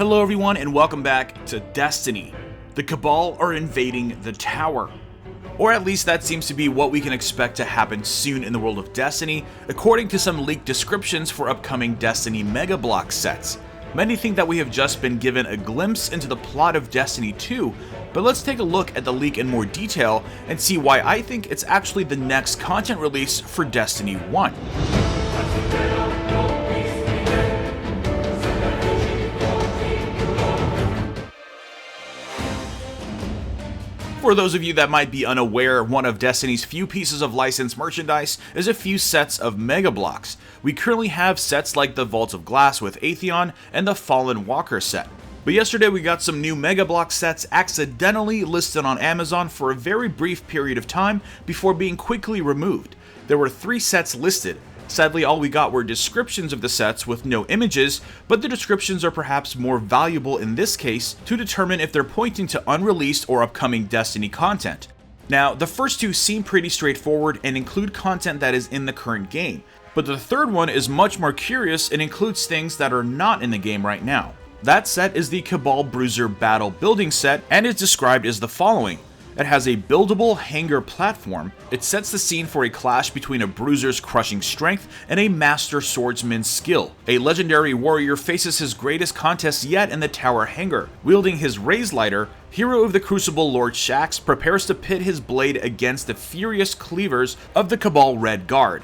Hello everyone and welcome back to Destiny. The Cabal are invading the tower. Or at least that seems to be what we can expect to happen soon in the world of Destiny, according to some leaked descriptions for upcoming Destiny Mega Bloks sets. Many think that we have just been given a glimpse into the plot of Destiny 2, but let's take a look at the leak in more detail and see why I think it's actually the next content release for Destiny 1. For those of you that might be unaware, one of Destiny's few pieces of licensed merchandise is a few sets of Mega Bloks. We currently have sets like the Vault of Glass with Atheon and the Fallen Walker set. But yesterday we got some new Mega Bloks sets accidentally listed on Amazon for a very brief period of time before being quickly removed. There were 3 sets listed. Sadly, all we got were descriptions of the sets with no images, but the descriptions are perhaps more valuable in this case to determine if they're pointing to unreleased or upcoming Destiny content. Now, the first 2 seem pretty straightforward and include content that is in the current game, but the third one is much more curious and includes things that are not in the game right now. That set is the Cabal Bruiser Battle Building set and is described as the following. It has a buildable hangar platform. It sets the scene for a clash between a bruiser's crushing strength and a master swordsman's skill. A legendary warrior faces his greatest contest yet in the tower hangar. Wielding his raise lighter, hero of the Crucible Lord Shaxx prepares to pit his blade against the furious cleavers of the Cabal Red Guard.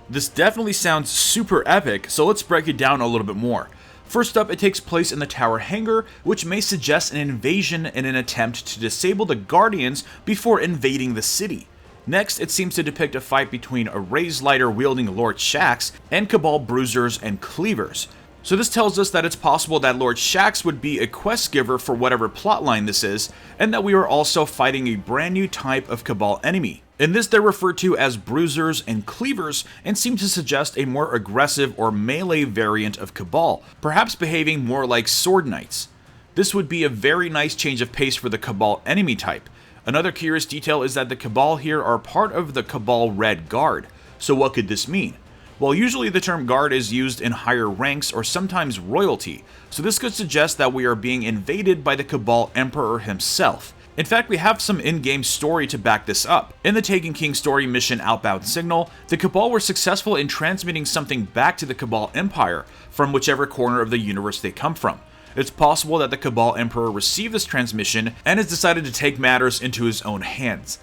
This definitely sounds super epic, so let's break it down a little bit more. First up, it takes place in the tower hangar, which may suggest an invasion in an attempt to disable the Guardians before invading the city. Next, it seems to depict a fight between a raise lighter wielding Lord Shaxx and Cabal bruisers and cleavers. So this tells us that it's possible that Lord Shaxx would be a quest giver for whatever plotline this is, and that we are also fighting a brand new type of Cabal enemy. In this, they're referred to as bruisers and cleavers and seem to suggest a more aggressive or melee variant of Cabal, perhaps behaving more like sword knights. This would be a very nice change of pace for the Cabal enemy type. Another curious detail is that the Cabal here are part of the Cabal Red Guard. So what could this mean? Well, usually the term guard is used in higher ranks or sometimes royalty, so this could suggest that we are being invaded by the Cabal Emperor himself. In fact, we have some in-game story to back this up. In the Taken King story mission Outbound Signal, the Cabal were successful in transmitting something back to the Cabal Empire from whichever corner of the universe they come from. It's possible that the Cabal Emperor received this transmission and has decided to take matters into his own hands.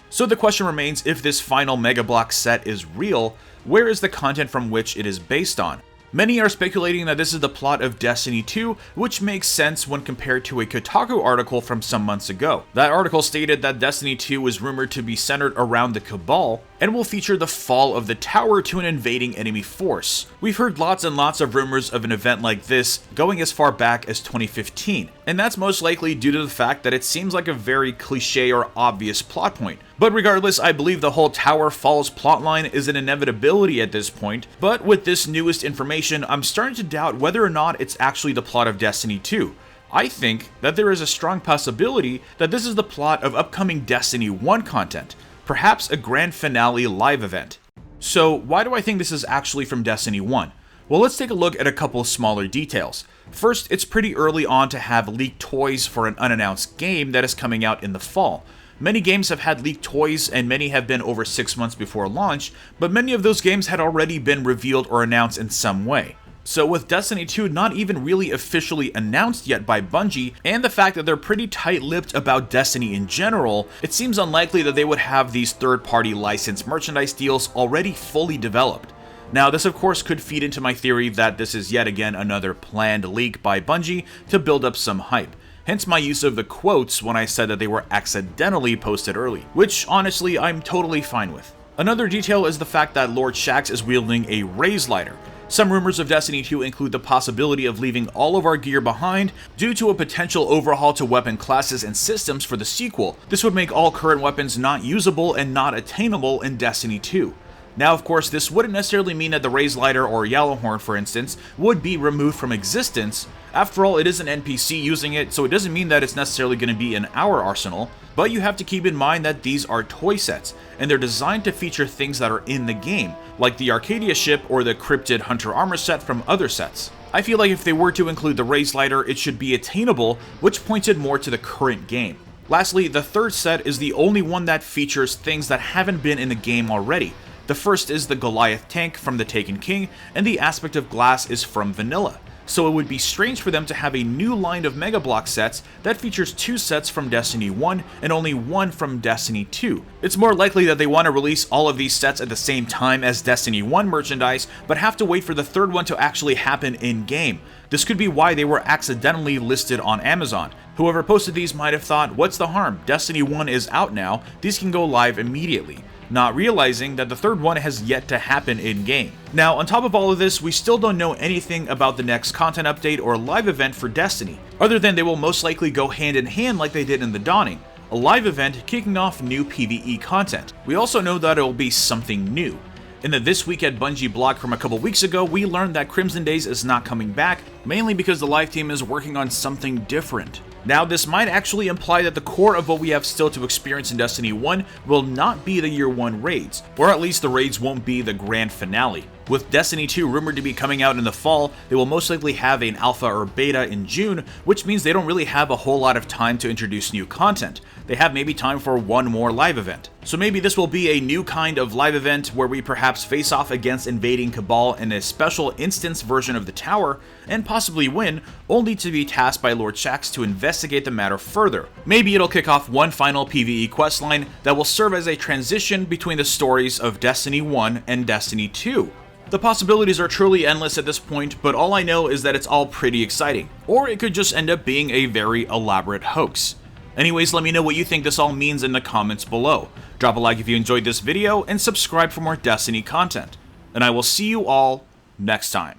So the question remains, if this final Mega Bloks set is real, where is the content from which it is based on? Many are speculating that this is the plot of Destiny 2, which makes sense when compared to a Kotaku article from some months ago. That article stated that Destiny 2 is rumored to be centered around the Cabal, and will feature the fall of the tower to an invading enemy force. We've heard lots and lots of rumors of an event like this going as far back as 2015, and that's most likely due to the fact that it seems like a very cliche or obvious plot point. But regardless, I believe the whole Tower Falls plotline is an inevitability at this point, but with this newest information, I'm starting to doubt whether or not it's actually the plot of Destiny 2. I think that there is a strong possibility that this is the plot of upcoming Destiny 1 content, perhaps a grand finale live event. So why do I think this is actually from Destiny 1? Well, let's take a look at a couple of smaller details. First, it's pretty early on to have leaked toys for an unannounced game that is coming out in the fall. Many games have had leaked toys and many have been over 6 months before launch, but many of those games had already been revealed or announced in some way. So with Destiny 2 not even really officially announced yet by Bungie, and the fact that they're pretty tight-lipped about Destiny in general, it seems unlikely that they would have these third-party licensed merchandise deals already fully developed. Now, this of course could feed into my theory that this is yet again another planned leak by Bungie to build up some hype. Hence my use of the quotes when I said that they were accidentally posted early, which honestly I'm totally fine with. Another detail is the fact that Lord Shaxx is wielding a raise lighter. Some rumors of Destiny 2 include the possibility of leaving all of our gear behind due to a potential overhaul to weapon classes and systems for the sequel. This would make all current weapons not usable and not attainable in Destiny 2. Now, of course, this wouldn't necessarily mean that the Raise Lighter or Yellowhorn, for instance, would be removed from existence. After all, it is an NPC using it, so it doesn't mean that it's necessarily going to be in our arsenal. But you have to keep in mind that these are toy sets, and they're designed to feature things that are in the game, like the Arcadia ship or the Cryptid Hunter armor set from other sets. I feel like if they were to include the raise lighter, it should be attainable, which pointed more to the current game. Lastly, the third set is the only one that features things that haven't been in the game already. The first is the Goliath tank from the Taken King, and the aspect of glass is from vanilla. So it would be strange for them to have a new line of Mega Bloks sets that features 2 sets from Destiny 1 and only 1 from Destiny 2. It's more likely that they want to release all of these sets at the same time as Destiny 1 merchandise, but have to wait for the third one to actually happen in-game. This could be why they were accidentally listed on Amazon. Whoever posted these might have thought, what's the harm? Destiny 1 is out now, these can go live immediately, not realizing that the third one has yet to happen in-game. Now, on top of all of this, we still don't know anything about the next content update or live event for Destiny, other than they will most likely go hand in hand like they did in the Dawning, a live event kicking off new PvE content. We also know that it will be something new. In the This Week at Bungie blog from a couple weeks ago, we learned that Crimson Days is not coming back, mainly because the live team is working on something different. Now, this might actually imply that the core of what we have still to experience in Destiny 1 will not be the Year 1 raids, or at least the raids won't be the grand finale. With Destiny 2 rumored to be coming out in the fall, they will most likely have an alpha or beta in June, which means they don't really have a whole lot of time to introduce new content. They have maybe time for one more live event. So maybe this will be a new kind of live event where we perhaps face off against invading Cabal in a special instance version of the tower, and possibly win, only to be tasked by Lord Shaxx to investigate the matter further. Maybe it'll kick off one final PvE questline that will serve as a transition between the stories of Destiny 1 and Destiny 2. The possibilities are truly endless at this point, but all I know is that it's all pretty exciting. Or it could just end up being a very elaborate hoax. Anyways, let me know what you think this all means in the comments below. Drop a like if you enjoyed this video, and subscribe for more Destiny content. And I will see you all next time.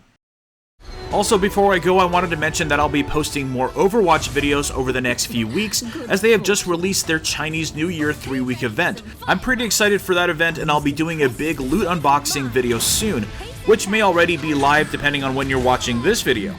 Also, before I go, I wanted to mention that I'll be posting more Overwatch videos over the next few weeks, as they have just released their Chinese New Year 3-week event. I'm pretty excited for that event, and I'll be doing a big loot unboxing video soon, which may already be live depending on when you're watching this video.